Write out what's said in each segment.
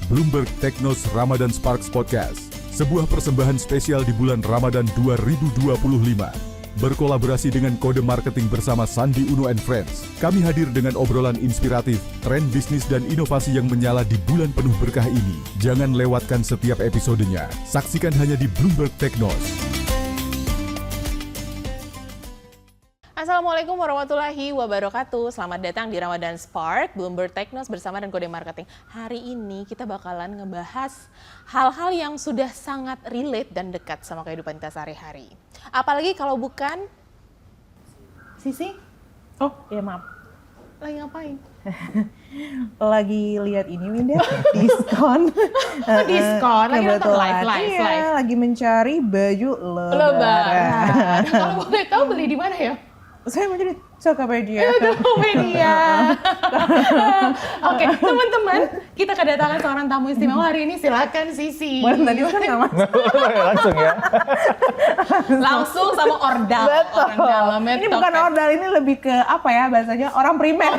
Bloomberg Technos Ramadan Sparks Podcast, sebuah persembahan spesial di bulan Ramadan 2025. Berkolaborasi dengan Kode Marketing bersama Sandi Uno and Friends, kami hadir dengan obrolan inspiratif, tren bisnis dan inovasi yang menyala di bulan penuh berkah ini. Jangan lewatkan setiap episodenya. Saksikan hanya di Bloomberg Technos. Assalamualaikum warahmatullahi wabarakatuh. Selamat datang di Ramadan Spark, Bloomberg Technos bersama dan Kode Marketing. Hari ini kita bakalan ngebahas hal-hal yang sudah sangat relate dan dekat sama kehidupan kita sehari-hari. Apalagi kalau bukan Sisi? Oh, ya maaf. Lagi ngapain? Lagi lihat ini Winda, diskon. Diskon, lagi nonton live. Iya, lagi mencari baju Lebaran. Kalau boleh tahu beli di mana ya? Saya mau jadi Tokopedia. Tokopedia. Oke, teman-teman, kita kedatangan seorang tamu istimewa hari ini. Silakan Sisi. Tadi kan nggak masuk. Langsung ya. Langsung sama ordal. Betul. Orang dalamnya ini bukan ordal, ini lebih ke apa ya bahasanya, orang primer.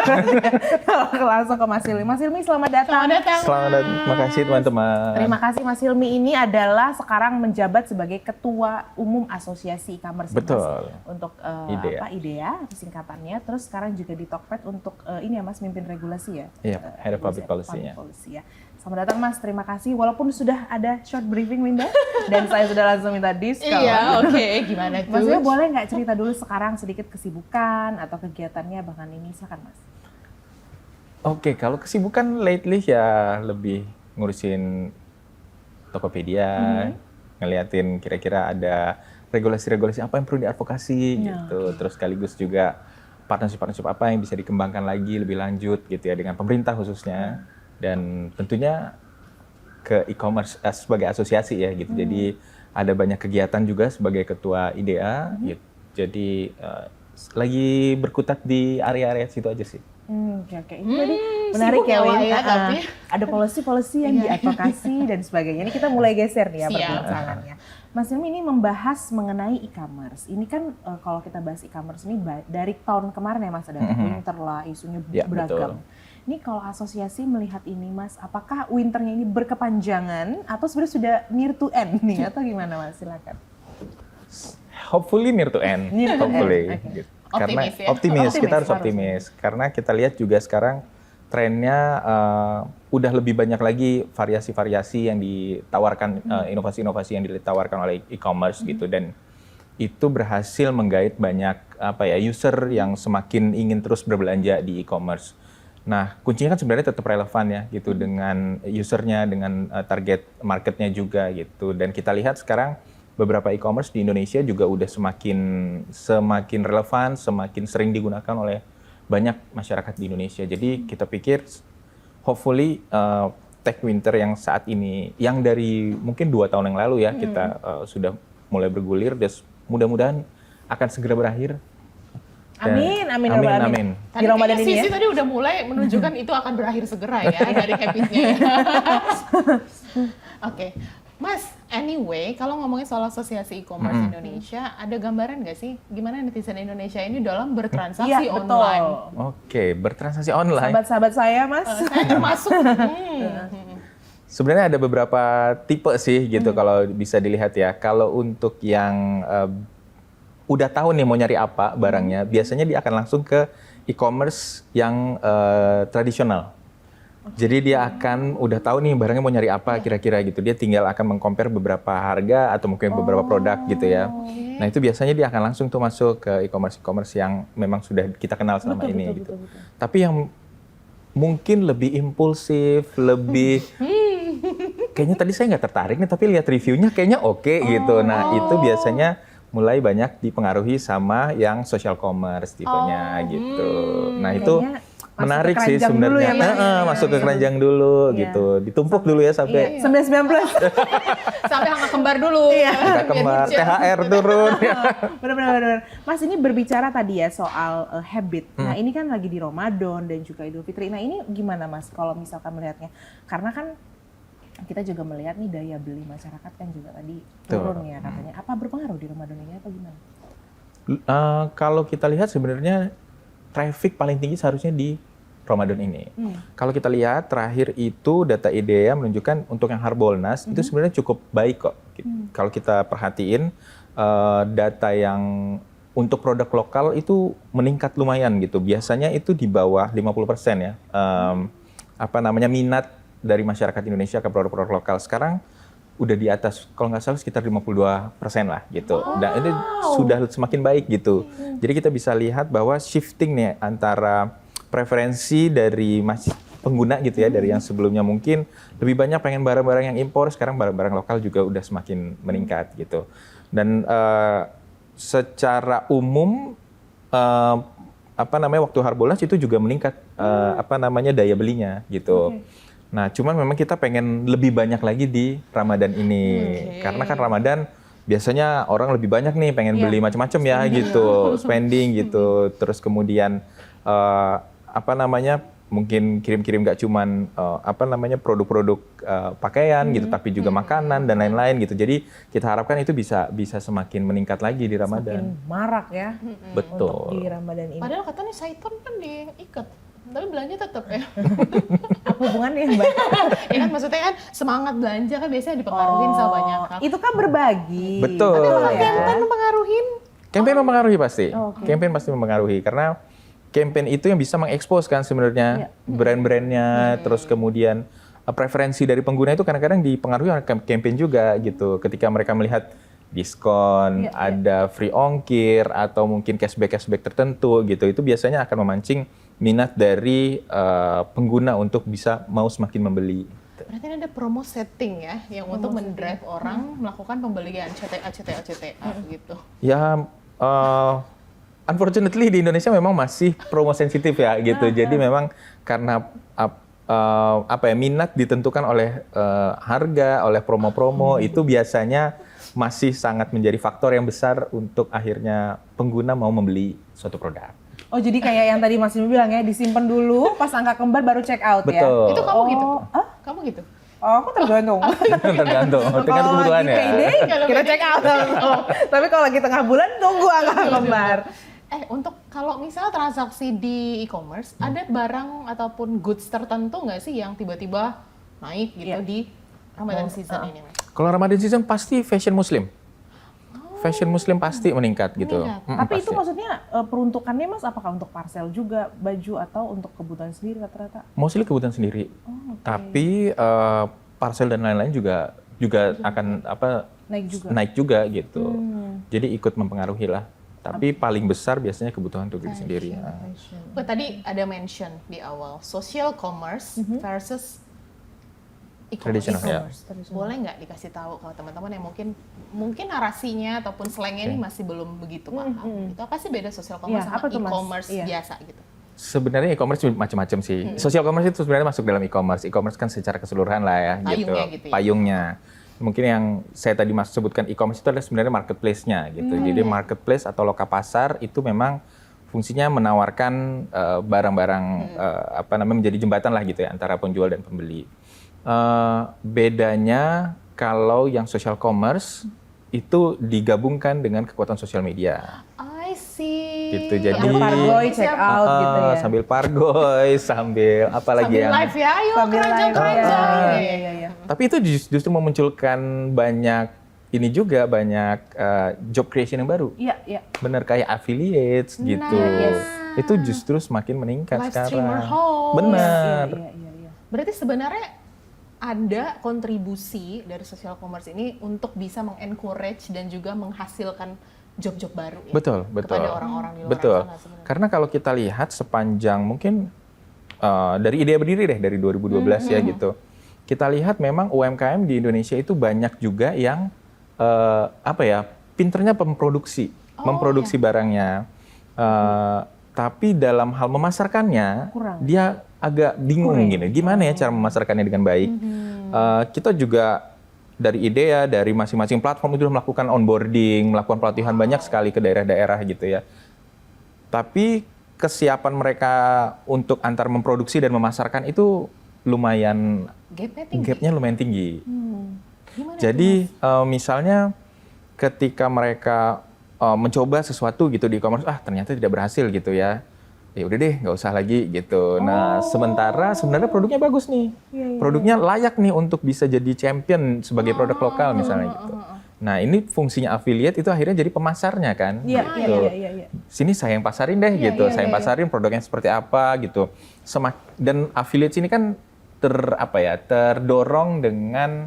Langsung ke Mas Hilmi. Mas Hilmi, selamat datang. Selamat datang. Selamat datang. Terima kasih teman-teman. Terima kasih Mas Hilmi. Ini adalah sekarang menjabat sebagai Ketua Umum Asosiasi E-commerce. Betul. Mas, untuk IDEA. IDEA singkatannya. Terus sekarang juga di Tokped untuk ini ya Mas, mimpin regulasi ya. Iya, Head of Public Policy-nya. Ya. Selamat datang Mas, terima kasih. Walaupun sudah ada short briefing Winda dan saya sudah langsung minta diskon. Iya, oke. Gimana tuh? Maksudnya boleh nggak cerita dulu sekarang sedikit kesibukan atau kegiatannya bahkan ini, silakan Mas. Oke, kalau kesibukan lately ya lebih ngurusin Tokopedia, ngeliatin kira-kira ada regulasi-regulasi apa yang perlu diadvokasi gitu. Terus sekaligus juga partnership apa yang bisa dikembangkan lagi lebih lanjut gitu ya dengan pemerintah khususnya. Dan tentunya ke e-commerce sebagai asosiasi ya gitu. Jadi ada banyak kegiatan juga sebagai ketua IDEA gitu. Jadi lagi berkutat di area-area situ aja sih. Oke. Itu tadi menarik ya, Win. Tapi Ada policy yang diadvokasi dan sebagainya. Ini kita mulai geser nih ya perbincangannya. Mas Hilmi ini membahas mengenai e-commerce. Ini kan kalau kita bahas e-commerce ini dari tahun kemarin ya Mas, ada winter lah, isunya beragam. Betul. Ini kalau asosiasi melihat ini Mas, apakah winternya ini berkepanjangan atau sebenarnya sudah near to end nih atau gimana Mas? Silakan. Hopefully near to end. Hopefully. Okay. Gitu. Karena Optimis ya? optimis, kita harus Harus. optimis. Karena kita lihat juga sekarang trennya udah lebih banyak lagi variasi-variasi yang ditawarkan, inovasi-inovasi yang ditawarkan oleh e-commerce gitu, dan itu berhasil menggait banyak user yang semakin ingin terus berbelanja di e-commerce. Nah, kuncinya kan sebenarnya tetap relevan ya gitu dengan usernya, dengan target marketnya juga gitu. Dan kita lihat sekarang beberapa e-commerce di Indonesia juga udah semakin relevan, semakin sering digunakan oleh banyak masyarakat di Indonesia. Jadi kita pikir hopefully tech winter yang saat ini, yang dari mungkin 2 tahun yang lalu ya kita sudah mulai bergulir, dan mudah-mudahan akan segera berakhir. Amin. tadi Di Ramadan kayaknya ini Sisi ya. tadi udah mulai menunjukkan itu akan berakhir segera ya dari habitnya. Oke. Mas, anyway, kalau ngomongin soal asosiasi e-commerce Indonesia, ada gambaran nggak sih gimana netizen Indonesia ini dalam bertransaksi Iya, online? Oke, bertransaksi online. Sahabat-sahabat saya Mas. Saya termasuk. Sebenarnya ada beberapa tipe sih gitu kalau bisa dilihat ya. Kalau untuk yang udah tahu nih mau nyari apa barangnya, biasanya dia akan langsung ke e-commerce yang tradisional. Jadi dia akan udah tahu nih barangnya mau nyari apa kira-kira gitu. Dia tinggal akan meng-compare beberapa harga atau mungkin beberapa produk gitu ya. Nah itu biasanya dia akan langsung tuh masuk ke e-commerce yang memang sudah kita kenal selama ini gitu. Tapi yang mungkin lebih impulsif, lebih kayaknya tadi saya nggak tertarik nih, tapi lihat reviewnya kayaknya oke gitu. Nah itu biasanya mulai banyak dipengaruhi sama yang social commerce tipenya gitu. Nah itu menarik sih sebenarnya. Masuk ke keranjang dulu gitu. Ditumpuk dulu ya sampai 919. Sampai angka kembar dulu. kita kembar, THR turun. Benar. Mas, ini berbicara tadi ya soal habit. Nah ini kan lagi di Ramadan dan juga Idul Fitri. Nah ini gimana Mas kalau misalkan melihatnya? Karena kan kita juga melihat nih daya beli masyarakat kan juga tadi turun ya katanya. Apa berpengaruh di Ramadan ini atau gimana? Kalau kita lihat sebenarnya traffic paling tinggi seharusnya di Ramadan ini. Kalau kita lihat terakhir itu data IDEA menunjukkan untuk yang Harbolnas itu sebenarnya cukup baik kok. Kalau kita perhatiin data yang untuk produk lokal itu meningkat lumayan gitu. Biasanya itu di bawah 50% ya. Minat dari masyarakat Indonesia ke produk-produk lokal. Sekarang udah di atas, kalau nggak salah sekitar 52% lah gitu. Dan ini sudah semakin baik gitu. Jadi kita bisa lihat bahwa shifting nih antara preferensi dari pengguna gitu ya, dari yang sebelumnya mungkin lebih banyak pengen barang-barang yang impor, sekarang barang-barang lokal juga udah semakin meningkat gitu. Dan secara umum waktu Harbolnas itu juga meningkat daya belinya gitu. Nah, cuman memang kita pengen lebih banyak lagi di Ramadan ini. Karena kan Ramadan biasanya orang lebih banyak nih pengen beli macam-macam ya gitu, spending gitu. Terus kemudian mungkin kirim-kirim nggak cuman produk-produk pakaian gitu, tapi juga makanan dan lain-lain gitu. Jadi kita harapkan itu bisa semakin meningkat lagi di Ramadan. Semakin marak ya. Betul. Untuk di Ramadan ini. Padahal katanya Saiton kan diikat, tapi belanja tetap ya. Apa hubungannya Mbak? Ya kan maksudnya kan semangat belanja kan biasanya dipengaruhin sama banyak hal. Itu kan berbagi. Betul. Tapi kalau Ya. campaign mempengaruhin? Campaign mempengaruhi pasti. Oke. Campaign pasti mempengaruhi karena campaign itu yang bisa mengekspos kan sebenarnya brand-brandnya, terus kemudian preferensi dari pengguna itu kadang-kadang dipengaruhi oleh campaign juga gitu. Ketika mereka melihat diskon, ada free ongkir atau mungkin cashback tertentu gitu, itu biasanya akan memancing minat dari pengguna untuk bisa mau semakin membeli. Berarti ada promo setting ya yang untuk mendrive orang melakukan pembelian CTA gitu. Ya, unfortunately di Indonesia memang masih promo sensitif ya gitu. Jadi memang karena minat ditentukan oleh harga, oleh promo-promo itu biasanya masih sangat menjadi faktor yang besar untuk akhirnya pengguna mau membeli suatu produk. Oh jadi kayak yang tadi Mas Bimo bilang ya, disimpan dulu pas angka kembar baru check out ya? Betul. Itu kamu gitu? Hah? Kamu gitu? Oh aku tergantung. Tergantung kebutuhan lagi ya. payday, kita check out. Tapi kalau lagi tengah bulan tunggu angka kembar. Untuk kalau misalnya transaksi di e-commerce, ada barang ataupun goods tertentu nggak sih yang tiba-tiba naik gitu di Ramadan season ini? Kalau Ramadan season pasti fashion muslim. Fashion muslim pasti meningkat gitu. Tapi itu pasti. maksudnya peruntukannya Mas apakah untuk parcel juga baju atau untuk kebutuhan sendiri rata-rata? Mostly kebutuhan sendiri. Okay. Tapi parcel dan lain-lain juga akan naik juga gitu. Jadi ikut mempengaruhi lah. Tapi paling besar biasanya kebutuhan untuk diri sendiri. Tadi ada mention di awal social commerce versus Traditional, ya. Boleh nggak dikasih tahu kalau teman-teman yang mungkin narasinya ataupun slangnya ini masih belum begitu paham. Itu apa sih beda social commerce sama e-commerce biasa gitu? Sebenarnya e-commerce macam-macam sih. Social commerce itu sebenarnya masuk dalam e-commerce. E-commerce kan secara keseluruhan lah ya. Payungnya gitu ya. Payungnya. Mungkin yang saya tadi sebutkan e-commerce itu adalah sebenarnya marketplace-nya gitu. Jadi marketplace atau loka pasar itu memang fungsinya menawarkan barang-barang menjadi jembatan lah gitu ya antara penjual dan pembeli. Bedanya kalau yang social commerce itu digabungkan dengan kekuatan sosial media. I see. Gitu, jadi Sambil pargoy, check out gitu ya. Sambil pargoy, sambil apalagi sambil yang live ya, ayo Sambil keranjang-keranjang. Iya. Tapi itu justru memunculkan banyak job creation yang baru. Iya. Bener kayak affiliates gitu. Itu justru semakin meningkat Live sekarang. streamer host. Bener. Iya. Berarti sebenarnya ada kontribusi dari social commerce ini untuk bisa mengencourage dan juga menghasilkan job-job baru ya? Betul. Kepada orang-orang di luar Betul. sana sebenarnya. Karena kalau kita lihat sepanjang mungkin dari IDEA berdiri deh dari 2012 ya gitu. Kita lihat memang UMKM di Indonesia itu banyak juga yang pinternya memproduksi barangnya. Tapi dalam hal memasarkannya dia agak bingung gini. Gimana ya cara memasarkannya dengan baik? Kita juga dari IDEA, dari masing-masing platform itu sudah melakukan onboarding, melakukan pelatihan banyak sekali ke daerah-daerah gitu ya. Tapi kesiapan mereka untuk antar memproduksi dan memasarkan itu lumayan gapnya lumayan tinggi. Jadi misalnya ketika mereka mencoba sesuatu gitu di e-commerce, ternyata tidak berhasil gitu ya. ya udah deh nggak usah lagi gitu. Nah sementara sebenarnya produknya bagus nih, produknya layak nih untuk bisa jadi champion sebagai produk lokal misalnya gitu. Nah ini fungsinya affiliate itu akhirnya jadi pemasarnya kan. Iya. Sini saya yang pasarin deh gitu, saya yang pasarin produknya seperti apa gitu. Dan affiliate sini kan terdorong dengan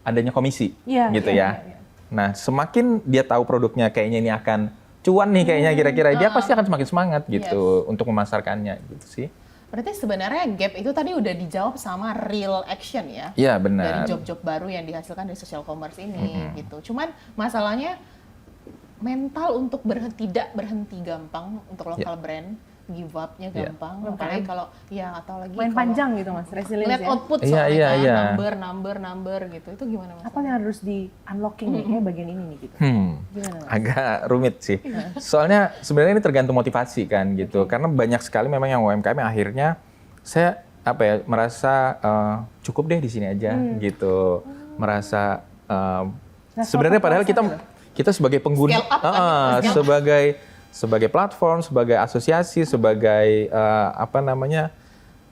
adanya komisi gitu ya. Nah semakin dia tahu produknya kayaknya ini akan cuan nih kayaknya kira-kira, dia pasti akan semakin semangat gitu untuk memasarkannya gitu sih. Berarti sebenarnya gap itu tadi udah dijawab sama real action ya? Iya benar. Dari job-job baru yang dihasilkan dari social commerce ini gitu. Cuman masalahnya mental untuk tidak berhenti gampang untuk local brand, give up-nya gampang. Apalagi kalau atau lagi Main panjang gitu Mas, resilience lihat ya. output soalnya number gitu. Itu gimana Mas? Apa yang harus di unlocking nih, kayak bagian ini nih gitu. Gimana Mas? Agak rumit sih. Soalnya sebenarnya ini tergantung motivasi kan gitu. Karena banyak sekali memang yang UMKM yang akhirnya saya merasa cukup deh di sini aja gitu. Merasa sebenarnya padahal kita sebagai pengguna, sebagai platform, sebagai asosiasi, sebagai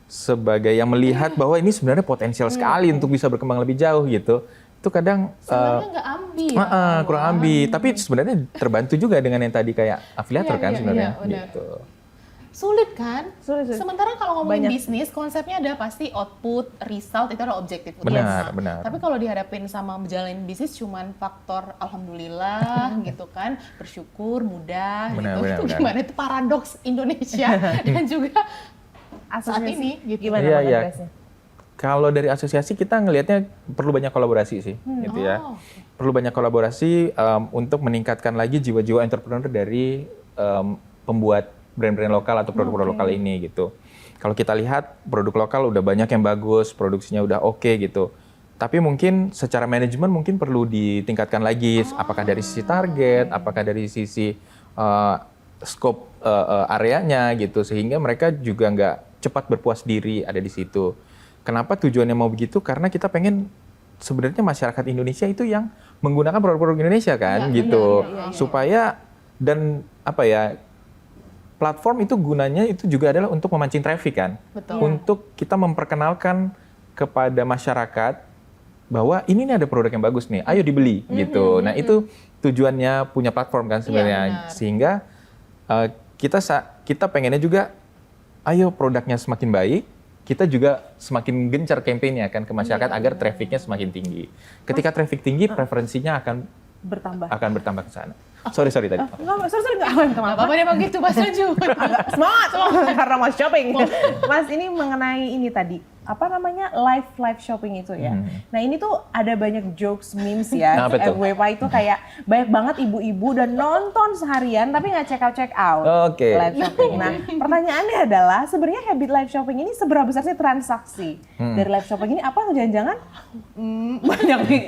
sebagai yang melihat bahwa ini sebenarnya potensial sekali untuk bisa berkembang lebih jauh gitu. Itu kadang sebenarnya nggak ambi kurang ambi, tapi sebenarnya terbantu juga dengan yang tadi kayak afiliator kan sebenarnya gitu. Sulit kan? Sulit. Sementara kalau ngomongin bisnis, konsepnya ada pasti output, result, itu adalah objektif. Benar. Tapi kalau dihadapin sama menjalani bisnis cuman faktor alhamdulillah gitu kan, bersyukur, mudah gitu. Itu gimana? Itu paradoks Indonesia dan juga saat ini gitu. Gimana adresnya? Kalau dari asosiasi kita ngelihatnya perlu banyak kolaborasi sih, gitu ya. Perlu banyak kolaborasi untuk meningkatkan lagi jiwa-jiwa entrepreneur dari pembuat brand-brand lokal atau produk-produk lokal ini gitu. Kalau kita lihat produk lokal udah banyak yang bagus, produksinya udah oke gitu. Tapi mungkin secara manajemen mungkin perlu ditingkatkan lagi, apakah dari sisi target, apakah dari sisi scope areanya gitu, sehingga mereka juga nggak cepat berpuas diri ada di situ. Kenapa tujuannya mau begitu? Karena kita pengen sebenarnya masyarakat Indonesia itu yang menggunakan produk-produk Indonesia kan gitu, supaya dan platform itu gunanya itu juga adalah untuk memancing traffic kan. Betul. Untuk kita memperkenalkan kepada masyarakat bahwa ini nih ada produk yang bagus nih, ayo dibeli gitu. Nah itu tujuannya punya platform kan sebenarnya. Sehingga kita pengennya juga, ayo produknya semakin baik, kita juga semakin gencar kampanye kan ke masyarakat agar trafficnya semakin tinggi. Ketika traffic tinggi, preferensinya akan bertambah ke sana. Sorry tadi. Sorry enggak. Apa-apa dia begitu Mas Raju. Semangat karena Mas shopping. Mas ini mengenai ini tadi, apa namanya live shopping itu ya. Nah ini tuh ada banyak jokes, memes ya. FWP itu kayak banyak banget ibu-ibu dan nonton seharian tapi nggak check out live shopping. Nah pertanyaannya adalah sebenarnya habit live shopping ini seberapa besar sih transaksi dari live shopping ini? Apa jangan-jangan banyak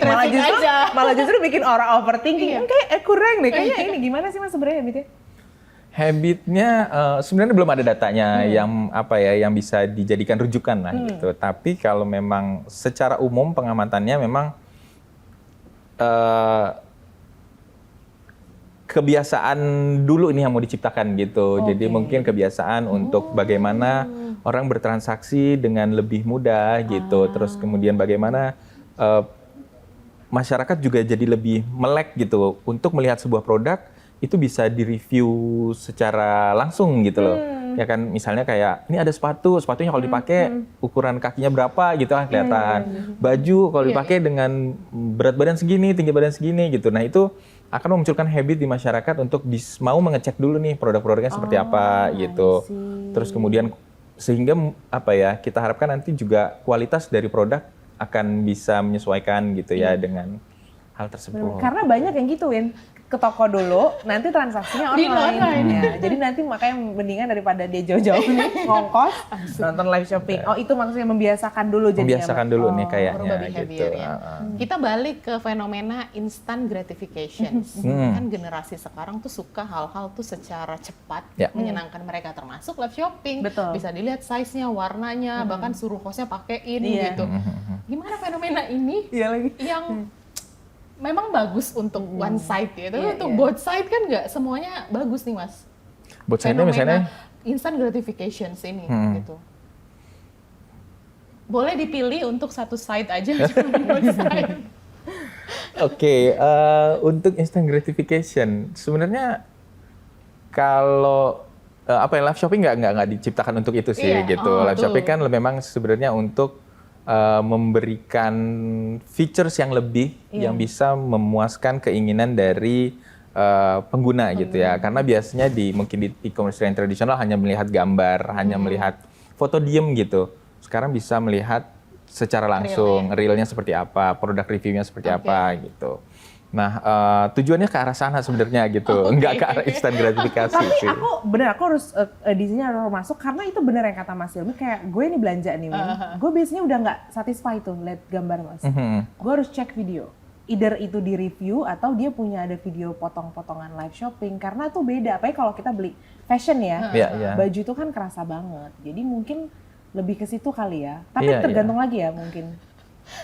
malah justru bikin orang overthinking. Kayak kurang deh. Kayaknya ini gimana sih Mas sebenarnya habitnya? Habitnya sebenarnya belum ada datanya yang bisa dijadikan rujukan lah gitu. Tapi kalau memang secara umum pengamatannya memang kebiasaan dulu ini yang mau diciptakan gitu. Jadi mungkin kebiasaan untuk bagaimana orang bertransaksi dengan lebih mudah gitu. Terus kemudian bagaimana masyarakat juga jadi lebih melek gitu untuk melihat sebuah produk itu bisa direview secara langsung gitu loh. Ya kan misalnya kayak ini ada sepatunya kalau dipakai ukuran kakinya berapa gitu kan kelihatan. Baju kalau dipakai dengan berat badan segini, tinggi badan segini gitu. Nah itu akan memunculkan habit di masyarakat untuk mau mengecek dulu nih produk-produknya seperti apa gitu. Terus kemudian sehingga kita harapkan nanti juga kualitas dari produk akan bisa menyesuaikan gitu ya dengan hal tersebut. Karena banyak yang gituin ke toko dulu, nanti transaksinya online. Ya. Jadi nanti makanya mendingan daripada dia jauh-jauh nih ngongkos nonton live shopping. Oh itu maksudnya membiasakan dulu jadinya. Membiasakan dulu nih kayaknya gitu. Kita balik ke fenomena instant gratification. Kan generasi sekarang tuh suka hal-hal tuh secara cepat menyenangkan mereka, termasuk live shopping. Betul. Bisa dilihat size-nya, warnanya, bahkan suruh hostnya pakein gitu. Gimana fenomena ini yang memang bagus untuk one side gitu, untuk both side kan nggak semuanya bagus nih Mas. Both side-nya misalnya instant gratification ini gitu. Boleh dipilih untuk satu site aja, cuma dua site. Oke, untuk instant gratification, sebenarnya kalau live shopping nggak diciptakan untuk itu sih gitu. Live shopping kan memang sebenarnya untuk memberikan features yang lebih yang bisa memuaskan keinginan dari pengguna gitu ya. Karena biasanya mungkin di e-commerce yang tradisional hanya melihat gambar, hanya melihat foto diem gitu. Sekarang bisa melihat secara langsung realnya seperti apa, produk reviewnya seperti apa gitu. Nah, tujuannya ke arah sana sebenarnya gitu, nggak ke arah instant gratifikasi. Tapi aku harus di sini harus masuk karena itu benar yang kata Mas Hilmi, kayak gue ini belanja nih, gue biasanya udah nggak satisfied tuh lihat gambar Mas. Gue harus cek video, either itu di review atau dia punya ada video potong-potongan live shopping, karena tuh beda. Apalagi kalau kita beli fashion ya, baju itu kan kerasa banget. Jadi mungkin lebih ke situ kali ya. Tapi tergantung lagi ya mungkin.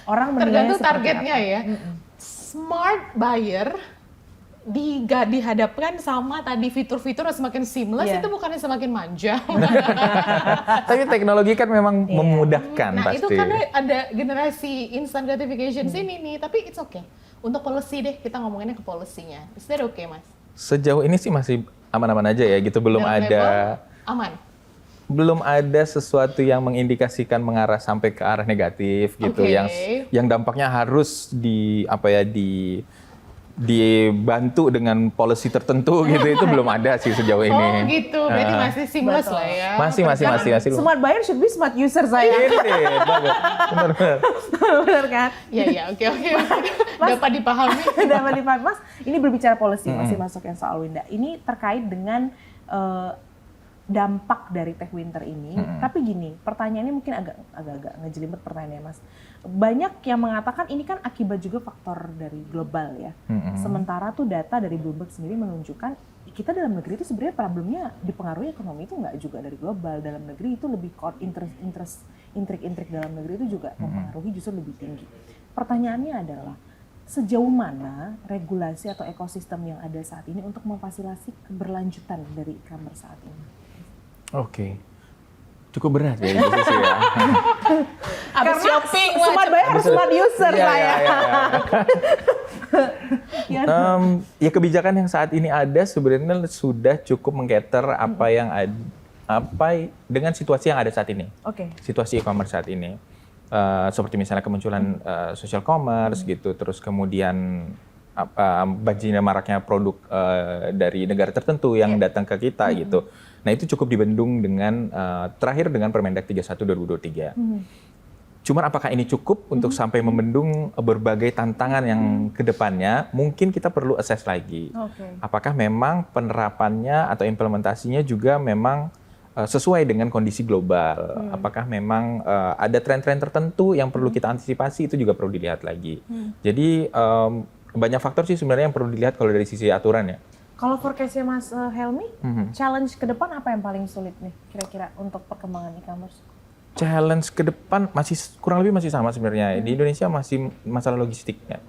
Orang tergantung targetnya apa. Ya. Smart buyer dihadapkan sama tadi fitur-fitur yang semakin seamless itu bukannya semakin manja. Tapi teknologi kan memang memudahkan pasti. Nah itu kan ada generasi instant gratification sini nih, tapi it's okay. Untuk policy deh, kita ngomonginnya ke policy-nya. Is that okay, Mas? Sejauh ini sih masih aman-aman aja ya gitu, belum ada aman. Belum ada sesuatu yang mengindikasikan mengarah sampai ke arah negatif gitu, yang dampaknya harus dibantu dengan policy tertentu gitu, itu belum ada sih sejauh ini. Oh gitu, berarti masih seamless lah ya. Masih. Smart buyer should be smart user saya. Benar kan? Iya, oke. Dapat dipahami. Mas, ini berbicara policy, masih masuk yang soal Winda. Ini terkait dengan dampak dari Tech Winter ini. Tapi gini, pertanyaannya mungkin agak ngejelimet pertanyaannya Mas. Banyak yang mengatakan ini kan akibat juga faktor dari global ya. Sementara tuh data dari Bloomberg sendiri menunjukkan kita dalam negeri itu sebenarnya problemnya dipengaruhi ekonomi itu nggak juga dari global. Dalam negeri itu lebih intrik-intrik dalam negeri itu juga mempengaruhi justru lebih tinggi. Pertanyaannya adalah sejauh mana regulasi atau ekosistem yang ada saat ini untuk memfasilitasi keberlanjutan dari e-commerce saat ini? Oke. Cukup berat ya itu sih ya. Karena shopping, smart buyer harus smart user saya. Ya kebijakan yang saat ini ada sebenarnya sudah cukup mengcater dengan situasi yang ada saat ini. Situasi e-commerce saat ini. Seperti misalnya kemunculan social commerce gitu, terus kemudian bajingan maraknya produk dari negara tertentu yang datang ke kita gitu. Nah itu cukup dibendung dengan terakhir dengan Permendag 31 2023. Cuman apakah ini cukup untuk sampai membendung berbagai tantangan yang kedepannya? Mungkin kita perlu assess lagi. Apakah memang penerapannya atau implementasinya juga memang sesuai dengan kondisi global? Apakah memang ada tren-tren tertentu yang perlu kita antisipasi? Itu juga perlu dilihat lagi. Jadi banyak faktor sih sebenarnya yang perlu dilihat kalau dari sisi aturan ya. Kalau forecast-nya Mas Helmi, challenge ke depan apa yang paling sulit nih kira-kira untuk perkembangan e-commerce? Challenge ke depan kurang lebih masih sama sebenarnya. Di Indonesia masih masalah logistiknya.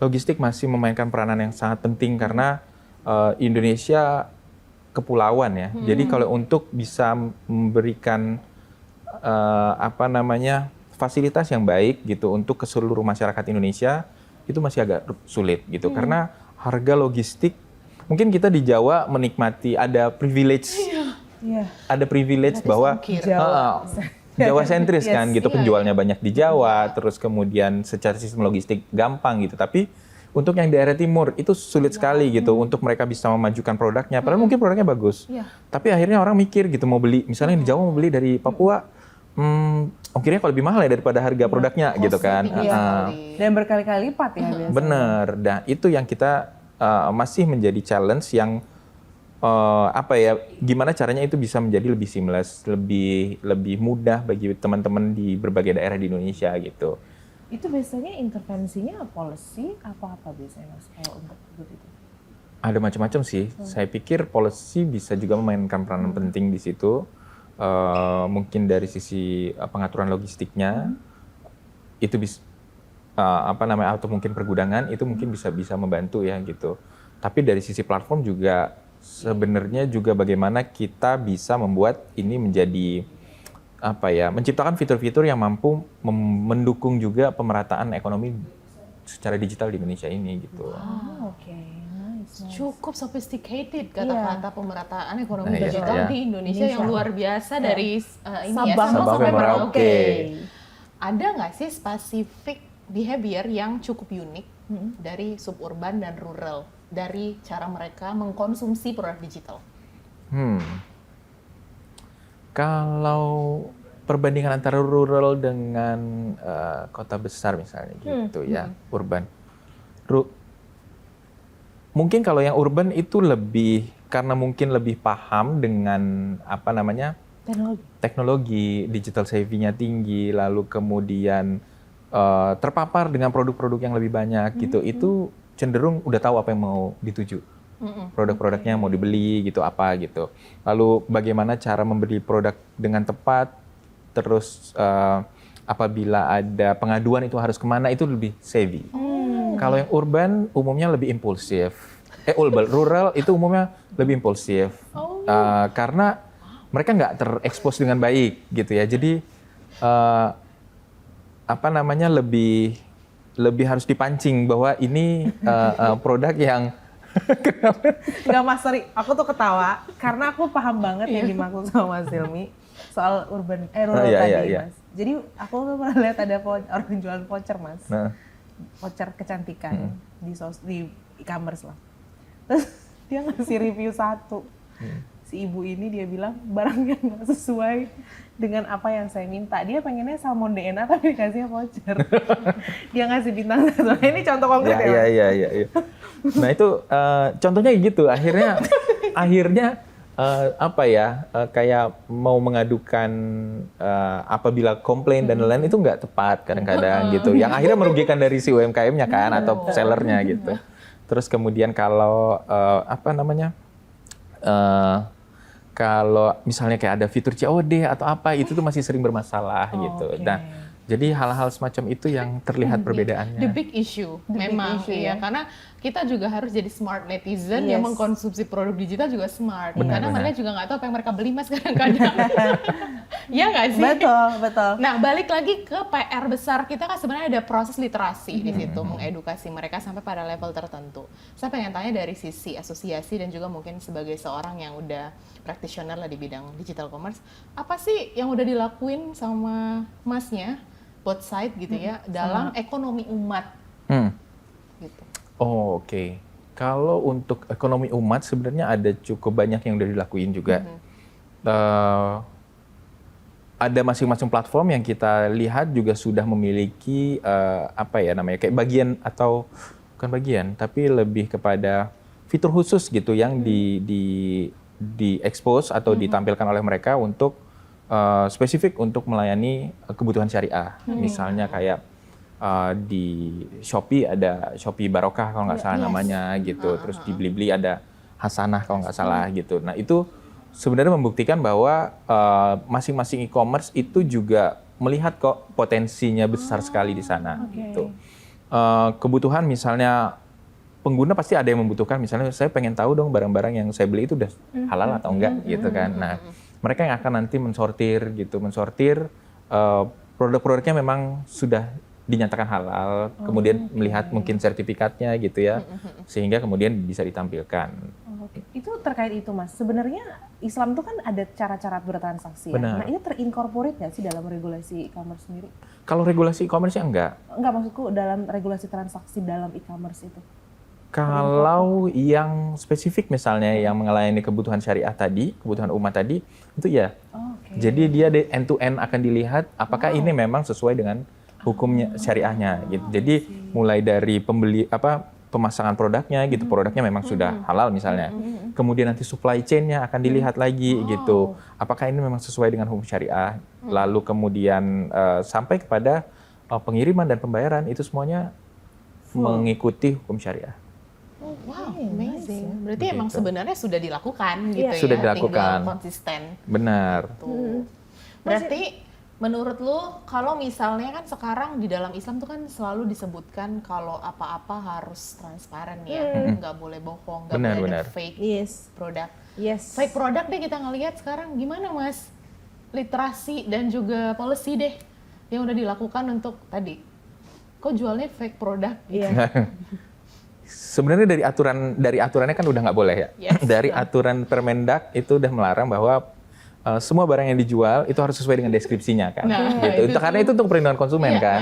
Logistik masih memainkan peranan yang sangat penting karena Indonesia kepulauan ya. Jadi kalau untuk bisa memberikan fasilitas yang baik gitu untuk ke seluruh masyarakat Indonesia itu masih agak sulit gitu karena harga logistik mungkin kita di Jawa menikmati ada privilege. Ada privilege bahwa Jawa sentris kan gitu, penjualnya banyak di Jawa, terus kemudian secara sistem logistik gampang gitu. Tapi untuk yang daerah timur itu sulit sekali gitu untuk mereka bisa memajukan produknya. Padahal mungkin produknya bagus. Tapi akhirnya orang mikir gitu mau beli, misalnya di Jawa mau beli dari Papua, ongkirnya kalau lebih mahal ya daripada harga produknya gitu kan. Dan berkali-kali lipat ya biasanya. Bener. Dan itu yang kita masih menjadi challenge yang gimana caranya itu bisa menjadi lebih seamless, lebih mudah bagi teman-teman di berbagai daerah di Indonesia gitu. Itu biasanya intervensinya policy apa biasanya Mas kalau untuk itu? Ada macam-macam sih. Saya pikir policy bisa juga memainkan peranan penting di situ. Mungkin dari sisi pengaturan logistiknya itu bisa atau mungkin pergudangan itu mungkin bisa membantu ya gitu. Tapi dari sisi platform juga sebenarnya juga bagaimana kita bisa membuat ini menjadi menciptakan fitur-fitur yang mampu mendukung juga pemerataan ekonomi secara digital di Indonesia ini gitu. Oke, nice. Cukup sophisticated kata-kata pemerataan ekonomi Nah, iya, digital iya. di Indonesia yang luar biasa dari ini Sabang ya, sampai Merauke. Ada nggak sih spesifik behavior yang cukup unik dari suburban dan rural dari cara mereka mengkonsumsi produk digital? Kalau perbandingan antara rural dengan kota besar misalnya gitu ya, urban. Mungkin kalau yang urban itu lebih karena mungkin lebih paham dengan teknologi digital savvy-nya tinggi, lalu kemudian terpapar dengan produk-produk yang lebih banyak gitu. Itu cenderung udah tahu apa yang mau dituju. Produk-produknya mau dibeli gitu apa gitu. Lalu bagaimana cara membeli produk dengan tepat, terus apabila ada pengaduan itu harus kemana, itu lebih savvy. Kalau yang urban umumnya lebih impulsif. Rural itu umumnya lebih impulsif. Karena mereka nggak terekspos dengan baik gitu ya. Jadi lebih harus dipancing bahwa ini produk yang Nggak Mas, sorry, aku tuh ketawa karena aku paham banget yang dimaksud sama Mas Hilmi soal rural tadi, Mas. Jadi aku tuh pernah lihat ada orang jualan voucher, Mas. Voucher kecantikan di e-commerce lah. Terus dia ngasih review satu. Si ibu ini dia bilang barangnya nggak sesuai dengan apa yang saya minta. Dia pengennya salmon DNA tapi dikasihnya voucher. Dia ngasih bintang 1. Ini contoh konkret ya. Iya. Nah itu contohnya gitu. Akhirnya kayak mau mengadukan apabila komplain dan lain-lain itu nggak tepat kadang-kadang gitu. Yang akhirnya merugikan dari si UMKM-nya kan atau sellernya gitu. Terus kemudian kalau kalau misalnya kayak ada fitur COD atau apa, itu tuh masih sering bermasalah gitu. Nah, jadi hal-hal semacam itu yang terlihat perbedaannya. The big issue, memang iya. Karena kita juga harus jadi smart netizen yang mengkonsumsi produk digital juga smart. Karena mereka juga nggak tahu apa yang mereka beli, Mas, kadang-kadang. Iya nggak sih? Betul. Nah, balik lagi ke PR besar kita kan sebenarnya ada proses literasi di situ, mengedukasi mereka sampai pada level tertentu. Saya pengen tanya dari sisi asosiasi dan juga mungkin sebagai seorang yang udah practitioner lah di bidang digital commerce, apa sih yang udah dilakuin sama Masnya, both side gitu ya, dalam ekonomi umat? Gitu. Oh, oke. Kalau untuk ekonomi umat sebenarnya ada cukup banyak yang udah dilakuin juga. Ada masing-masing platform yang kita lihat juga sudah memiliki kayak bagian atau bukan bagian, tapi lebih kepada fitur khusus gitu yang di-expose atau ditampilkan oleh mereka untuk spesifik untuk melayani kebutuhan syariah. Misalnya kayak di Shopee ada Shopee Barokah kalau nggak salah namanya gitu. Terus di Blibli ada Hasanah kalau nggak salah gitu. Nah itu sebenarnya membuktikan bahwa masing-masing e-commerce itu juga melihat kok potensinya besar sekali di sana gitu. Kebutuhan misalnya pengguna pasti ada yang membutuhkan, misalnya saya pengen tahu dong barang-barang yang saya beli itu udah halal atau enggak gitu kan. Nah mereka yang akan nanti mensortir produk-produknya memang sudah dinyatakan halal, kemudian melihat mungkin sertifikatnya gitu ya, sehingga kemudian bisa ditampilkan. Itu terkait itu, Mas. Sebenarnya Islam tuh kan ada cara-cara bertransaksi. Benar. Nah, ini terincorporate nggak sih dalam regulasi e-commerce sendiri? Kalau regulasi e-commerce-nya enggak. Enggak, maksudku dalam regulasi transaksi dalam e-commerce itu. Kalau yang spesifik misalnya yang melayani kebutuhan syariah tadi, kebutuhan umat tadi, itu ya. Jadi dia end to end akan dilihat apakah ini memang sesuai dengan hukumnya syariahnya gitu. Jadi mulai dari pemasangan produknya gitu, produknya memang sudah halal misalnya. Kemudian nanti supply chain-nya akan dilihat lagi gitu. Apakah ini memang sesuai dengan hukum syariah? Lalu kemudian sampai kepada pengiriman dan pembayaran itu semuanya mengikuti hukum syariah. Wow, amazing. Berarti emang sebenarnya sudah dilakukan gitu ya. Sudah dilakukan. Tinggal konsisten. Benar. Berarti Menurut lu, kalau misalnya kan sekarang di dalam Islam tuh kan selalu disebutkan kalau apa-apa harus transparan ya, nggak boleh bohong, nggak boleh Benar. ada fake Yes. produk. Yes. Fake produk deh kita ngelihat sekarang gimana Mas? Literasi dan juga policy deh yang udah dilakukan untuk tadi. Kok jualnya fake produk? Iya. Sebenarnya dari aturannya kan udah nggak boleh ya. Yes. Dari aturan Permendak itu udah melarang bahwa semua barang yang dijual itu harus sesuai dengan deskripsinya kan. Nah, Gitu. itu Karena itu untuk perlindungan konsumen Iya. kan.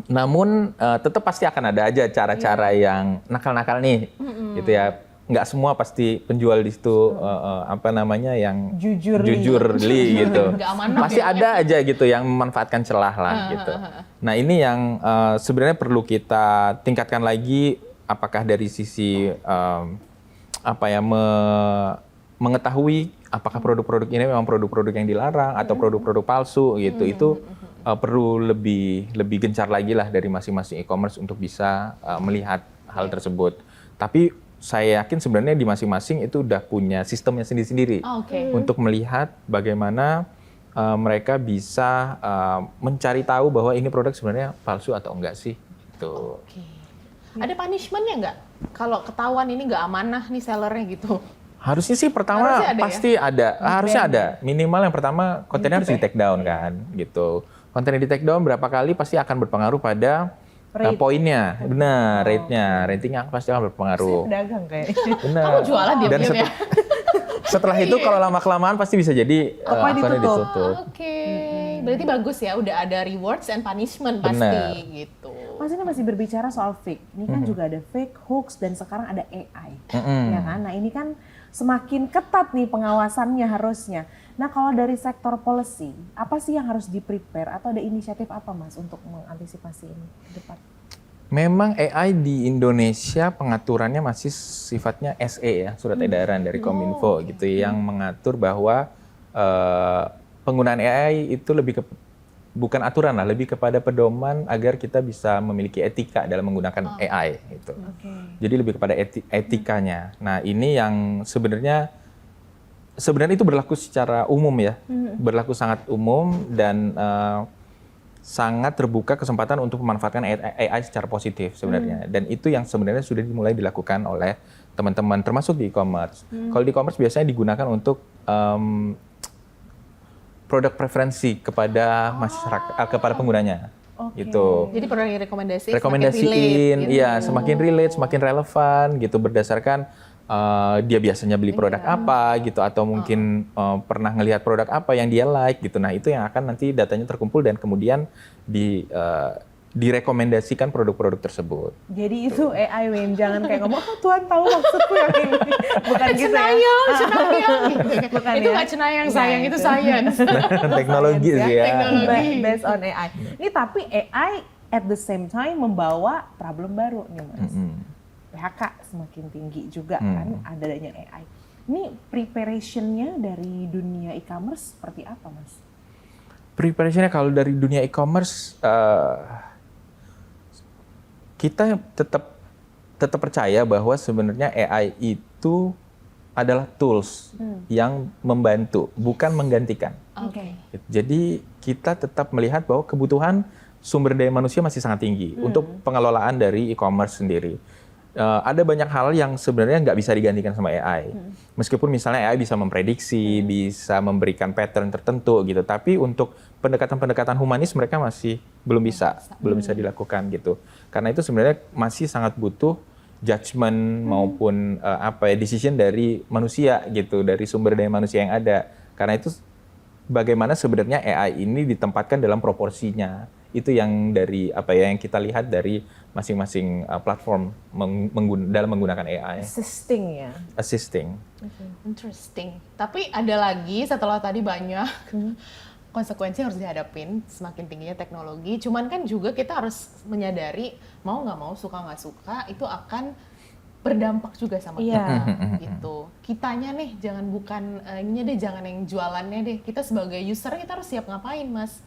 Namun tetap pasti akan ada aja cara-cara yang nakal-nakal nih, gitu ya. Nggak semua pasti penjual di situ apa namanya yang Jujur gitu. Nggak amanah Pasti ya. ada aja gitu yang memanfaatkan celah lah gitu. Nah ini yang sebenarnya perlu kita tingkatkan lagi, apakah dari sisi apa ya mengetahui apakah produk-produk ini memang produk-produk yang dilarang atau produk-produk palsu gitu. Itu perlu lebih gencar lagi lah dari masing-masing e-commerce untuk bisa melihat hal tersebut. Tapi saya yakin sebenarnya di masing-masing itu udah punya sistemnya sendiri-sendiri untuk melihat bagaimana mereka bisa mencari tahu bahwa ini produk sebenarnya palsu atau enggak sih. Gitu. Oke. Ada punishment-nya nggak? Kalau ketahuan ini nggak amanah nih sellernya gitu. Harusnya sih pertama Harusnya ada ya? pasti ada, harusnya ada. Minimal yang pertama kontennya harus di take down kan, gitu. Kontennya di take down berapa kali pasti akan berpengaruh pada poinnya, benar, rate-nya, ratingnya pasti akan berpengaruh. Pedagang kayaknya. Benar. Kamu jualan Dan diam-diam ya? setelah itu kalau lama-kelamaan pasti bisa jadi akunnya ditutup. Oke. Berarti bagus ya, udah ada rewards and punishment pasti Benar. gitu. Mas ini masih berbicara soal fake. Ini kan juga ada fake, hoax, dan sekarang ada AI. Ya kan? Nah ini kan semakin ketat nih pengawasannya harusnya. Nah kalau dari sektor policy, apa sih yang harus di-prepare atau ada inisiatif apa Mas untuk mengantisipasi ini ke depan? Memang AI di Indonesia pengaturannya masih sifatnya SE ya, surat edaran dari Kominfo gitu, yang mengatur bahwa penggunaan AI itu lebih ke bukan aturan lah, lebih kepada pedoman agar kita bisa memiliki etika dalam menggunakan AI gitu. Jadi lebih kepada etikanya. Nah ini yang sebenarnya itu berlaku secara umum ya, berlaku sangat umum dan sangat terbuka kesempatan untuk memanfaatkan AI secara positif sebenarnya. Dan itu yang sebenarnya sudah dimulai dilakukan oleh teman-teman, termasuk di e-commerce. Kalau di e-commerce biasanya digunakan untuk produk preferensi kepada masyarakat, kepada penggunanya, gitu. Jadi produk yang rekomendasiin Rekomendasiin, gitu. iya semakin relate, semakin relevan, gitu berdasarkan dia biasanya beli produk apa, gitu, atau mungkin pernah ngelihat produk apa yang dia like, gitu. Nah itu yang akan nanti datanya terkumpul dan kemudian direkomendasikan produk-produk tersebut. Jadi itu AI Win, jangan kayak ngomong, oh Tuhan tahu maksudku yang ini. Bukan gitu ya. Cenayang. Bukan Itu ya. nggak cenayang sayang, itu science. Teknologi sih ya. Teknologi. Based on AI. Ini tapi AI at the same time membawa problem baru nih Mas. PHK semakin tinggi juga kan adanya AI. Ini preparation-nya dari dunia e-commerce seperti apa Mas? Preparation-nya kalau dari dunia e-commerce, kita tetap percaya bahwa sebenarnya AI itu adalah tools yang membantu, bukan menggantikan. Oke. Jadi kita tetap melihat bahwa kebutuhan sumber daya manusia masih sangat tinggi untuk pengelolaan dari e-commerce sendiri. Ada banyak hal yang sebenarnya nggak bisa digantikan sama AI. Meskipun misalnya AI bisa memprediksi, bisa memberikan pattern tertentu gitu, tapi untuk pendekatan-pendekatan humanis mereka masih belum bisa dilakukan gitu. Karena itu sebenarnya masih sangat butuh judgment maupun decision dari manusia gitu, dari sumber daya manusia yang ada. Karena itu bagaimana sebenarnya AI ini ditempatkan dalam proporsinya. Itu yang dari yang kita lihat dari masing-masing platform dalam menggunakan AI. Assisting. Interesting. Tapi ada lagi setelah tadi banyak konsekuensi yang harus dihadapin semakin tingginya teknologi. Cuman kan juga kita harus menyadari mau nggak mau, suka nggak suka itu akan berdampak juga sama kita gitu. Kitanya nih jangan yang jualannya deh. Kita sebagai user kita harus siap ngapain Mas?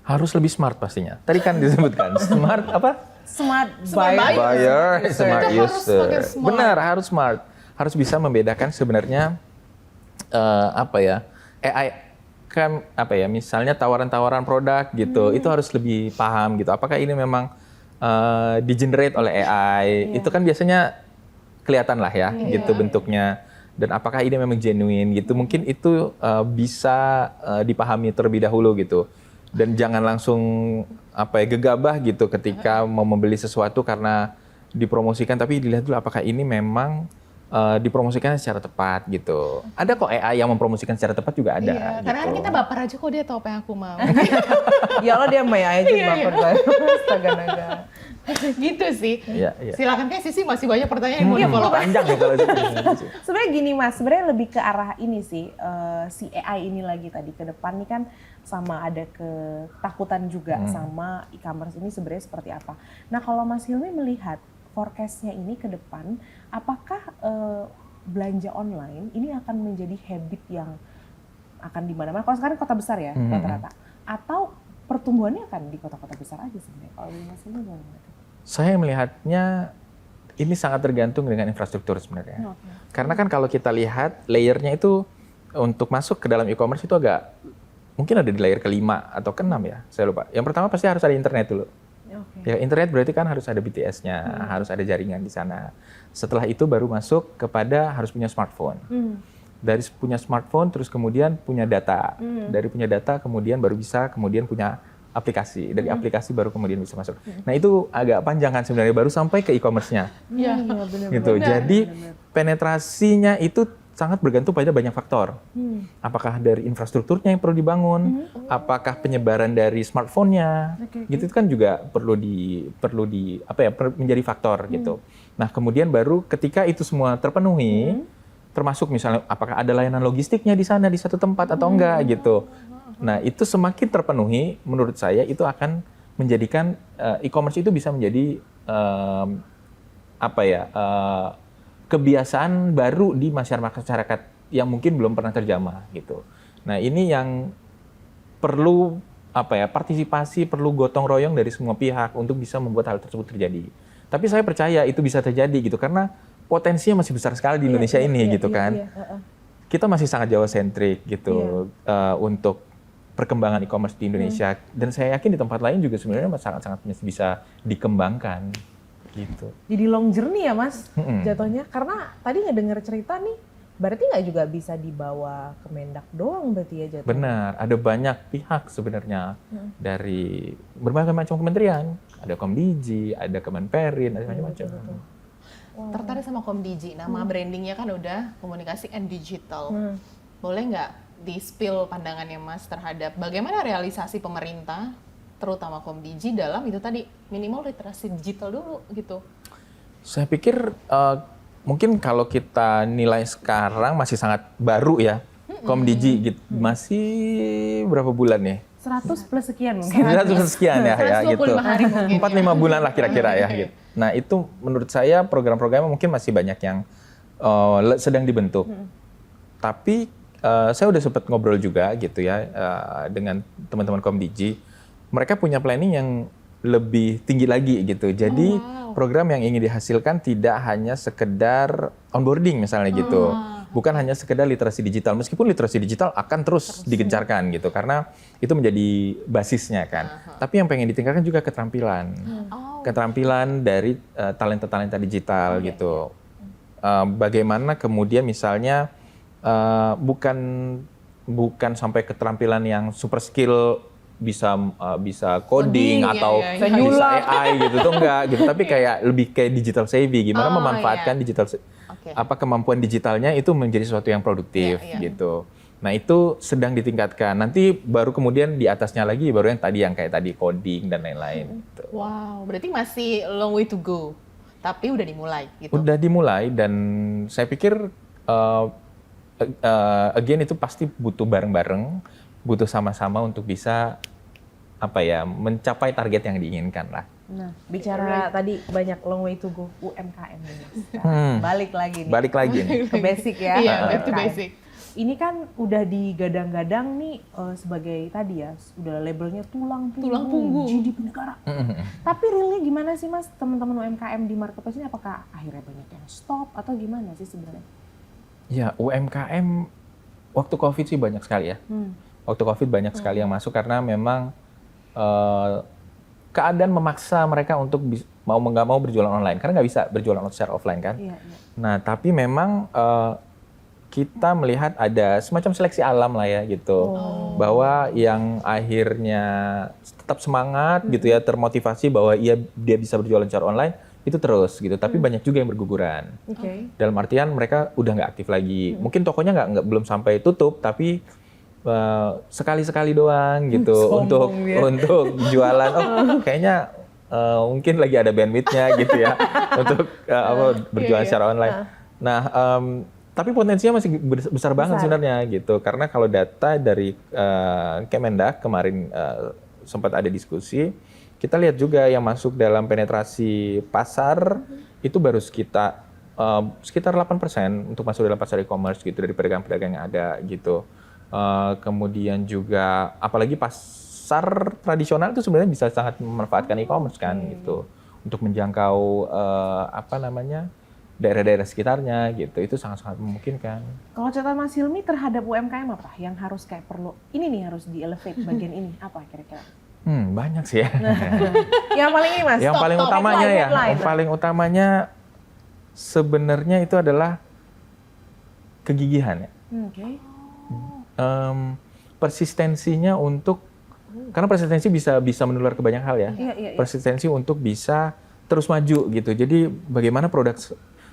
Harus lebih smart pastinya. Tadi kan disebutkan smart apa? Smart Buyer, smart Kita harus user. makin smart. Benar, harus smart. Harus bisa membedakan sebenarnya AI. ketika apa ya, misalnya tawaran-tawaran produk gitu, itu harus lebih paham gitu. Apakah ini memang di-generate oleh AI? Itu kan biasanya kelihatan lah ya, gitu bentuknya. Dan apakah ini memang genuine gitu? Mungkin itu bisa dipahami terlebih dahulu gitu. Dan jangan langsung apa ya, gegabah gitu ketika mau membeli sesuatu karena dipromosikan, tapi dilihat dulu apakah ini memang dipromosikan secara tepat gitu. Ada kok AI yang mempromosikan secara tepat juga ada. Iya, karena kan gitu. kita baper aja kok dia tahu apa yang aku mau. Ya Allah dia Maya aja baper banget. Astaga naga. Gitu sih. Iya, iya. Silakan kayak Sisi masih banyak pertanyaan yang mau Iya, di-follow. Panjang ya kalau gitu. Sebenarnya gini Mas, sebenarnya lebih ke arah ini sih, si AI ini lagi tadi ke depan nih kan sama ada ketakutan juga sama e-commerce ini sebenarnya seperti apa. Nah kalau Mas Hilmi melihat forecast-nya ini ke depan, apakah belanja online ini akan menjadi habit yang akan di mana-mana? Kalau sekarang kota besar ya rata-rata, atau pertumbuhannya akan di kota-kota besar aja sebenarnya? Kalau Mas Hilmi gimana? Saya melihatnya ini sangat tergantung dengan infrastruktur sebenarnya. Karena kan kalau kita lihat layernya itu untuk masuk ke dalam e-commerce itu agak mungkin ada di layer ke-5 atau ke-6 ya, saya lupa. Yang pertama pasti harus ada internet dulu. Ya internet berarti kan harus ada BTS-nya, harus ada jaringan di sana. Setelah itu baru masuk kepada harus punya smartphone. Dari punya smartphone terus kemudian punya data. Dari punya data kemudian baru bisa kemudian punya aplikasi. Dari aplikasi baru kemudian bisa masuk. Nah itu agak panjang kan sebenarnya baru sampai ke e-commerce-nya. Iya, Gitu. Jadi penetrasinya itu sangat bergantung pada banyak faktor. Apakah dari infrastrukturnya yang perlu dibangun, apakah penyebaran dari smartphone-nya, gitu itu kan juga perlu menjadi faktor gitu. Nah kemudian baru ketika itu semua terpenuhi, termasuk misalnya apakah ada layanan logistiknya di sana di satu tempat atau enggak gitu. Nah itu semakin terpenuhi, menurut saya itu akan menjadikan e-commerce itu bisa menjadi kebiasaan baru di masyarakat yang mungkin belum pernah terjamah gitu. Nah ini yang perlu partisipasi, perlu gotong royong dari semua pihak untuk bisa membuat hal tersebut terjadi. Tapi saya percaya itu bisa terjadi gitu karena potensinya masih besar sekali di Indonesia ini gitu kan. Kita masih sangat Jawa sentrik gitu untuk perkembangan e-commerce di Indonesia dan saya yakin di tempat lain juga sebenarnya sangat-sangat bisa dikembangkan. Gitu. Jadi long journey ya Mas jatuhnya, karena tadi ngedenger cerita nih berarti nggak juga bisa dibawa ke Mendak doang berarti ya jatuhnya. Benar, ada banyak pihak sebenarnya dari berbagai macam kementerian, ada Komdigi, ada Kemenperin, ada macam-macam. Tertarik sama Komdigi, nama brandingnya kan udah komunikasi and digital. Boleh nggak di-spill pandangannya Mas terhadap bagaimana realisasi pemerintah terutama Komdigi dalam itu tadi minimal literasi digital dulu gitu. Saya pikir mungkin kalau kita nilai sekarang masih sangat baru ya. Komdigi gitu. Masih berapa bulan ya? 100 plus sekian mungkin. 100 sekian ya gitu. 125 hari mungkin. 4-5 bulan lah kira-kira ya gitu. Nah, itu menurut saya program-programnya mungkin masih banyak yang sedang dibentuk. Tapi saya udah sempat ngobrol juga gitu ya dengan teman-teman Komdigi. Mereka punya planning yang lebih tinggi lagi gitu. Jadi program yang ingin dihasilkan tidak hanya sekedar onboarding misalnya gitu. Bukan hanya sekedar literasi digital. Meskipun literasi digital akan terus digencarkan gitu. Karena itu menjadi basisnya kan. Tapi yang pengen ditingkatkan juga keterampilan. Keterampilan dari talenta-talenta digital gitu. Bagaimana kemudian misalnya bukan sampai keterampilan yang super skill bisa coding atau bisa AI gitu tuh enggak gitu, tapi kayak lebih kayak digital savvy, gimana memanfaatkan digital kemampuan digitalnya itu menjadi sesuatu yang produktif gitu. Nah itu sedang ditingkatkan, nanti baru kemudian di atasnya lagi baru yang kayak tadi coding dan lain-lain gitu. Wow, berarti masih long way to go, tapi udah dimulai gitu. Udah dimulai dan saya pikir again itu pasti butuh bareng-bareng, butuh sama-sama untuk bisa mencapai target yang diinginkan lah. Nah, bicara tadi banyak long way to go UMKM ini. Balik lagi nih. Balik lagi nih. Ke basic ya. Iya, back to basic. Ini kan udah digadang-gadang nih sebagai tadi ya, udah labelnya tulang punggung GDP negara. Tapi realnya gimana sih Mas, teman-teman UMKM di marketplace ini, apakah akhirnya banyak yang stop atau gimana sih sebenarnya? Ya, UMKM waktu COVID sih banyak sekali ya. waktu COVID banyak sekali yang masuk karena memang keadaan memaksa mereka untuk mau nggak mau berjualan online karena nggak bisa berjualan secara offline kan. Iya, iya. Nah tapi memang kita melihat ada semacam seleksi alam lah ya gitu, bahwa yang akhirnya tetap semangat gitu ya, termotivasi bahwa dia bisa berjualan secara online itu terus gitu. Tapi banyak juga yang berguguran. Oke. Dalam artian mereka udah nggak aktif lagi. Mungkin tokonya belum sampai tutup, tapi sekali-sekali doang gitu untuk jualan. Oh kayaknya mungkin lagi ada bandwidth-nya gitu ya untuk berjualan secara online. Nah tapi potensinya masih besar banget sebenarnya gitu. Karena kalau data dari Kemendak kemarin sempat ada diskusi, kita lihat juga yang masuk dalam penetrasi pasar itu baru sekitar 8% untuk masuk dalam pasar e-commerce gitu dari pedagang-pedagang yang ada gitu. Kemudian juga apalagi pasar tradisional itu sebenarnya bisa sangat memanfaatkan e-commerce kan gitu untuk menjangkau daerah-daerah sekitarnya gitu, itu sangat-sangat memungkinkan. Kalau catatan Mas Hilmi terhadap UMKM apa yang harus kayak perlu, ini nih harus di-elevate bagian ini, apa kira-kira? Banyak sih ya. Yang paling ini Mas? Yang paling utamanya yang paling utamanya sebenarnya itu adalah kegigihan ya. Oke. Persistensinya untuk, karena persistensi bisa menular ke banyak hal ya. Iya. Persistensi untuk bisa terus maju gitu. Jadi bagaimana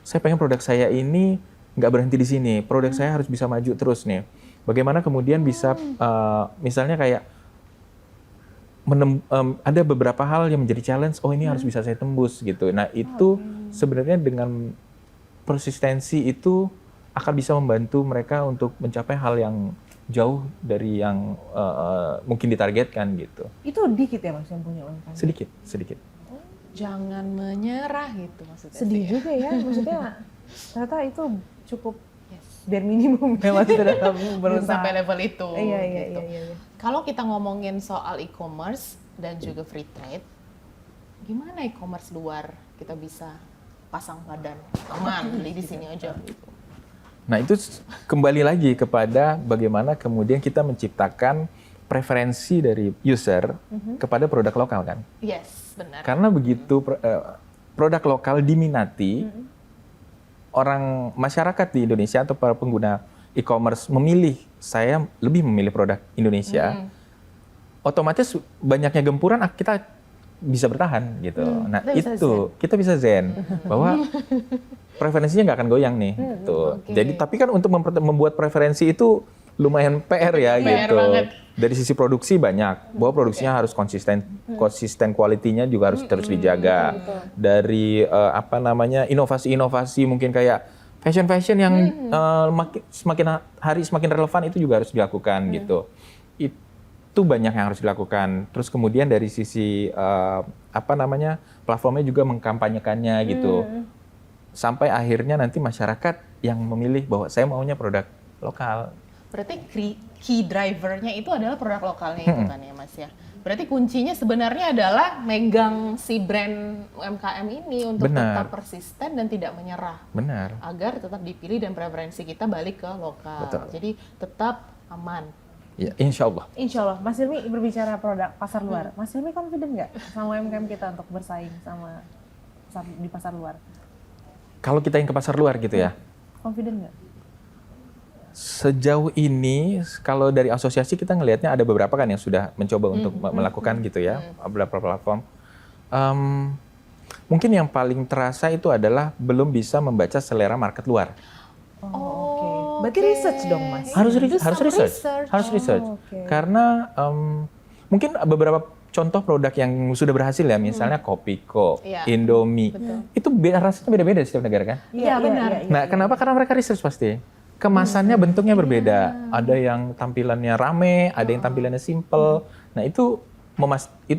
saya pengen produk saya ini nggak berhenti di sini. Produk saya harus bisa maju terus nih. Bagaimana kemudian bisa, misalnya kayak ada beberapa hal yang menjadi challenge. Oh ini harus bisa saya tembus gitu. Nah itu sebenarnya dengan persistensi itu akan bisa membantu mereka untuk mencapai hal yang jauh dari yang mungkin ditargetkan gitu. Itu dikit ya Mas yang punya UMKM? Sedikit. Jangan menyerah gitu maksudnya. Sedih juga ya, maksudnya ternyata itu cukup bare minimum ya Mas dalam Belum berusaha. sampai level itu. Iya. Kalau kita ngomongin soal e-commerce dan juga free trade, gimana e-commerce luar kita bisa pasang badan aman beli di sini aja gitu. Nah itu kembali lagi kepada bagaimana kemudian kita menciptakan preferensi dari user kepada produk lokal kan. Yes, benar. Karena begitu produk lokal diminati, orang masyarakat di Indonesia atau para pengguna e-commerce saya lebih memilih produk Indonesia, otomatis banyaknya gempuran kita bisa bertahan gitu. Nah itu kita bisa zen bahwa preferensinya nggak akan goyang nih. Gitu. Jadi tapi kan untuk membuat preferensi itu lumayan PR ya gitu. Banget. Dari sisi produksi banyak, bahwa produksinya harus konsisten kualitinya juga harus terus dijaga. Dari inovasi-inovasi mungkin kayak fashion yang semakin hari semakin relevan itu juga harus dilakukan gitu. Itu banyak yang harus dilakukan. Terus kemudian dari sisi platformnya juga mengkampanyekannya gitu. Sampai akhirnya nanti masyarakat yang memilih bahwa saya maunya produk lokal. Berarti key drivernya itu adalah produk lokalnya itu kan ya Mas ya. Berarti kuncinya sebenarnya adalah megang si brand UMKM ini untuk tetap persisten dan tidak menyerah. Benar. Agar tetap dipilih dan preferensi kita balik ke lokal. Betul. Jadi tetap aman. Ya, insya Allah. Insya Allah. Mas Hilmi berbicara produk pasar luar. Mas Hilmi confident nggak sama UMKM kita untuk bersaing sama di pasar luar? Kalau kita yang ke pasar luar gitu ya? Confident nggak? Sejauh ini, kalau dari asosiasi kita ngelihatnya ada beberapa kan yang sudah mencoba untuk melakukan gitu ya, beberapa platform. Mungkin yang paling terasa itu adalah belum bisa membaca selera market luar. Oke. Berarti research dong Mas? Harus research. Okay. Karena mungkin beberapa contoh produk yang sudah berhasil ya, misalnya Kopiko, Indomie, itu rasanya beda-beda di setiap negara kan? Iya benar. Nah, kenapa? Karena mereka research pasti. Kemasannya bentuknya berbeda. Ada yang tampilannya rame, ada yang tampilannya simple. Nah, itu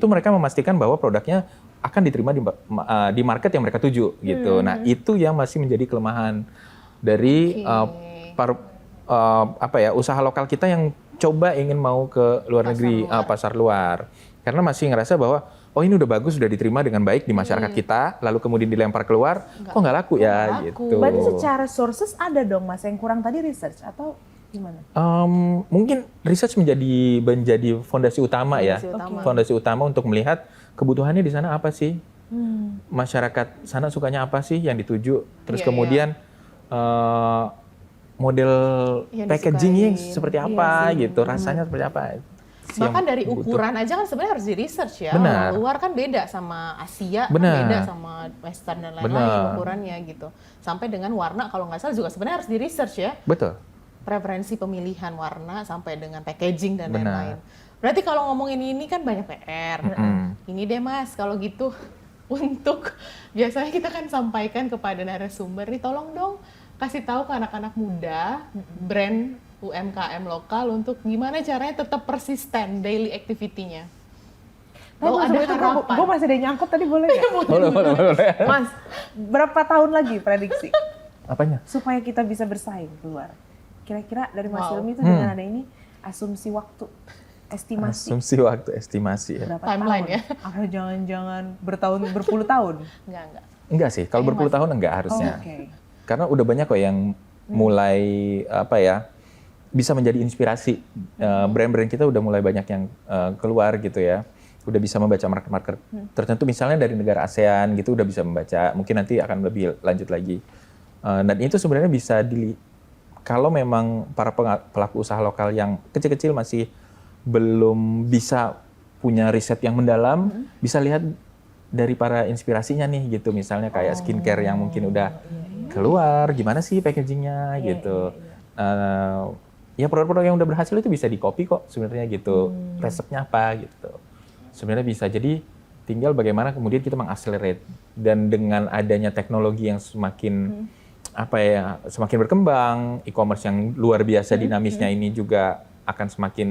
mereka memastikan bahwa produknya akan diterima di market yang mereka tuju gitu. Nah, itu yang masih menjadi kelemahan dari usaha lokal kita yang coba ingin mau ke luar negeri, pasar luar. Karena masih ngerasa bahwa ini udah bagus, sudah diterima dengan baik di masyarakat kita, lalu kemudian dilempar keluar, kok nggak laku ya gitu. Berarti secara sources ada dong Mas yang kurang tadi research atau Gimana? Mungkin research menjadi fondasi utama ya. Fondasi utama. Fondasi utama untuk melihat kebutuhannya di sana apa sih? Masyarakat sana sukanya apa sih yang dituju? Terus Iya, kemudian model Yang packagingnya disukain. seperti apa gitu, rasanya seperti apa? Bahkan dari ukuran aja kan sebenarnya harus di research ya. Benar. Luar kan beda sama Asia, kan Benar. beda sama Western dan lain-lain Benar. ukurannya gitu. Sampai dengan warna kalau nggak salah juga sebenarnya harus di research ya. Betul. Preferensi pemilihan warna sampai dengan packaging dan Benar. lain-lain. Berarti kalau ngomongin ini kan banyak PR. Mm-mm. Ini deh Mas, kalau gitu untuk biasanya kita kan sampaikan kepada narasumber nih, tolong dong kasih tahu ke anak-anak muda brand UMKM lokal untuk gimana caranya tetap persisten daily activity-nya. Bahwa ada harapan. Gue masih ada yang nyangkut tadi, boleh nggak? Boleh. Mas, berapa tahun lagi prediksi Apanya? supaya kita bisa bersaing keluar? Kira-kira dari Mas Wow. Hilmi itu dengan ada ini asumsi waktu, estimasi Asumsi waktu, estimasi ya. berapa Timeline tahun? ya. Apa jangan-jangan berpuluh tahun? Enggak. Enggak sih, kalau berpuluh tahun enggak harusnya. Oke. Karena udah banyak kok yang mulai bisa menjadi inspirasi. Brand-brand kita udah mulai banyak yang keluar gitu ya. Udah bisa membaca market-market tertentu, misalnya dari negara ASEAN gitu udah bisa membaca. Mungkin nanti akan lebih lanjut lagi. Dan itu sebenarnya bisa kalau memang para pelaku usaha lokal yang kecil-kecil masih belum bisa punya riset yang mendalam, bisa lihat dari para inspirasinya nih gitu. Misalnya kayak skincare yang mungkin udah keluar, gimana sih packagingnya gitu. Ya produk-produk yang udah berhasil itu bisa di-copy kok sebenarnya gitu. Resepnya apa gitu. Sebenarnya bisa. Jadi tinggal bagaimana kemudian kita mengakselerate. Dan dengan adanya teknologi yang semakin semakin berkembang, e-commerce yang luar biasa dinamisnya ini juga akan semakin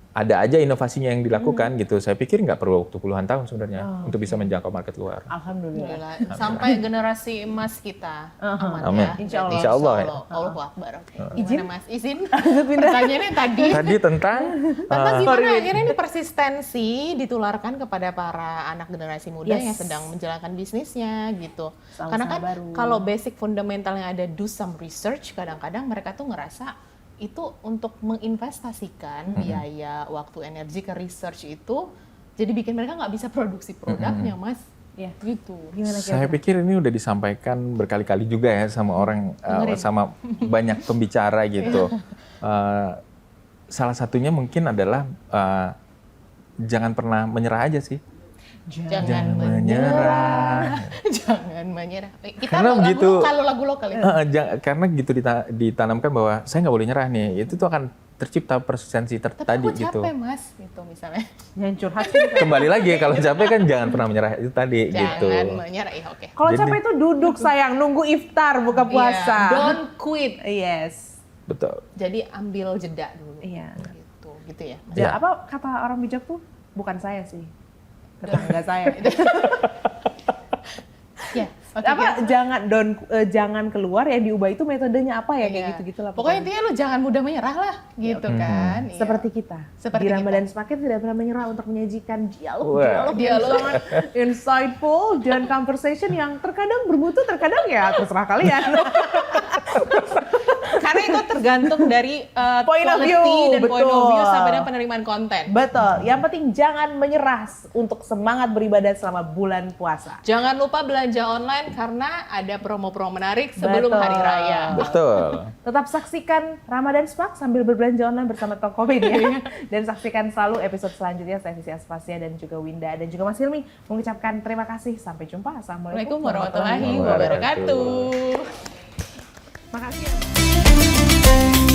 ada aja inovasinya yang dilakukan gitu. Saya pikir nggak perlu waktu puluhan tahun sebenarnya untuk bisa menjangkau market luar. Alhamdulillah. Gila. Sampai generasi emas kita aman Amin. ya. Insya Allah. Insya Allah ya. Allahu Akbar. Oke. Izin? Gimana Mas? Izin? Pertanyaannya tadi. Tadi tentang Tentang gimana akhirnya ini persistensi ditularkan kepada para anak generasi muda yang sedang menjalankan bisnisnya gitu. Usaha-usaha Karena kan baru. kalau basic fundamentalnya ada do some research, kadang-kadang mereka tuh ngerasa itu untuk menginvestasikan biaya, waktu, energi ke research itu jadi bikin mereka nggak bisa produksi produknya, Mas. Iya. Gitu. Gimana saya pikir ini udah disampaikan berkali-kali juga ya sama orang, sama banyak pembicara gitu. Salah satunya mungkin adalah jangan pernah menyerah aja sih. Jangan menyerah. Jangan menyerah. Kita Karena begitu- lagu lokal itu. Karena gitu ditanamkan bahwa saya nggak boleh nyerah nih, itu tuh akan tercipta persistensi Tapi tadi aku gitu. capek, Mas, gitu misalnya. Jangan curhat sih. Kembali lagi kalau capek kan jangan pernah menyerah itu tadi gitu. Jangan menyerah. Oke. Kalau Jadi- capek itu duduk sayang, nunggu iftar, buka puasa. Iya, don't quit. Yes. Betul. Jadi ambil jeda dulu. Iya. Gitu ya. Mas. Iya. Apa kata orang bijak tuh? Bukan saya sih. Tetangga saya. Ya. Oke, Apa jangan keluar ya, diubah itu metodenya apa ya, kayak Iya. gitu-gitu lah. Pokoknya intinya lu jangan mudah menyerah lah, gitu kan. Iya. Seperti kita. Seperti di Ramadan Semakin tidak pernah menyerah untuk menyajikan Wah. dialog yang sangat insightful dan conversation yang terkadang bermutu, terkadang ya terserah kalian. Karena itu tergantung dari Point of quality view, dan point of view betul. sampai dengan penerimaan konten. Betul. Yang penting jangan menyerah untuk semangat beribadah selama bulan puasa. Jangan lupa belanja online karena ada promo-promo menarik sebelum Betul. hari raya. Betul. Tetap saksikan Ramadan Spark sambil berbelanja online bersama Tokopedia. Dan saksikan selalu episode selanjutnya. Saya Visi Aspasia dan juga Winda dan juga Mas Hilmi mengucapkan terima kasih. Sampai jumpa. Assalamualaikum Assalamualaikum warahmatullahi wabarakatuh. wabarakatuh. Makasih.